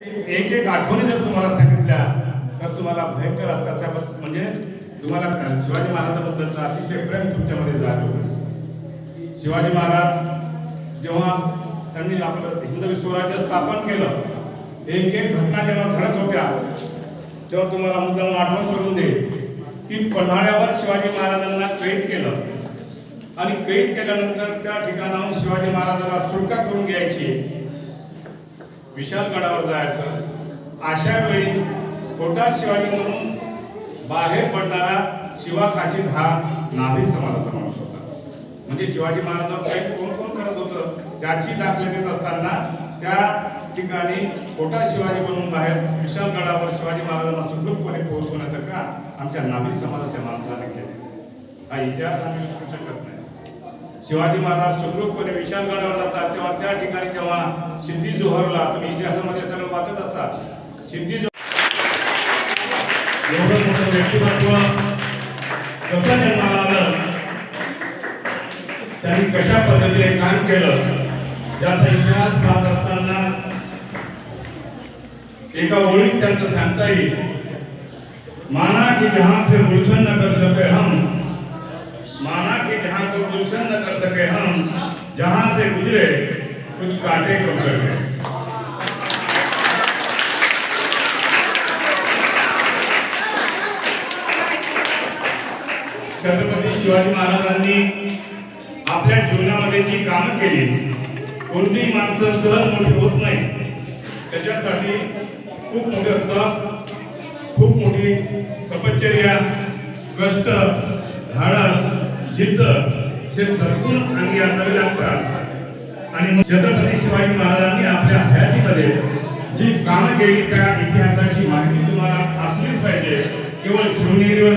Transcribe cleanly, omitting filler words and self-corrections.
एक एक आठवणी जर तुम्हाला सांगितल्या तर तुम्हाला भयंकर त्याच्या म्हणजे तुम्हाला शिवाजी महाराजांबद्दलचं अतिशय प्रेम तुमच्यामध्ये जाणवतं. शिवाजी महाराज जेव्हा त्यांनी आपलं हिंदवी स्वराज्य स्थापन केलं, एक एक घटना जेव्हा घडत होत्या तेव्हा तुम्हाला मुद्दाम आठवण करून दे की पन्हाळ्यावर शिवाजी महाराजांना कैद केलं आणि कैद केल्यानंतर त्या ठिकाणाहून शिवाजी महाराजांना सुटका करून घ्यायची, विशालगडावर जायचं. अशा वेळी खोटा शिवाजी म्हणून बाहेर पडणारा शिवा काशीद हा नाभी समाजाचा माणूस होता. म्हणजे शिवाजी महाराजांवर काही कोण कोण करत होतं त्याची दाखले देत असताना त्या ठिकाणी खोटा शिवाजी म्हणून बाहेर विशालगडावर शिवाजी महाराजांना सुखरूपपणे पोहोचवण्याचं का आमच्या नाभी समाजाच्या माणसाने केले. हा इतिहास आम्ही विसरू शकत नाही. शिवाजी महाराज सुखरूपपणे विशालगडावर जातात तेव्हा त्या ठिकाणी जेव्हा सिद्धी जोहरला, तुम्ही इतिहासामध्ये सगळं वाचत असतात, सिद्धी एवढं मोठं व्यक्तिमत्व कसं जन्माला आलं, त्यांनी कशा पद्धतीने काम केलं याचा इतिहास पाहत असताना एका ओळीत त्यांचं सांगता येईल, माना की जहां से गुलशन न कर सके हम, माना कि जहां को गुलशन न कर सके हम, जहां से गुजरे कुछ कांटे को सके. छत्रपती शिवाजी महाराजांनी आपल्या जीवनामध्ये जी कामं केली, कोणतीही माणसं सहज मोठी होत नाही. त्याच्यासाठी खूप मोठे तप, खूप मोठी तपश्चर्या, कष्ट, धाडस, जिद्द हे सरकून अंगी असावे लागतात. आणि छत्रपती शिवाजी महाराजांनी आपल्या हयातीमध्ये जी कामं केली त्या इतिहासाची माहिती तुम्हाला असलीच पाहिजे. केवळ शिवनेरीवर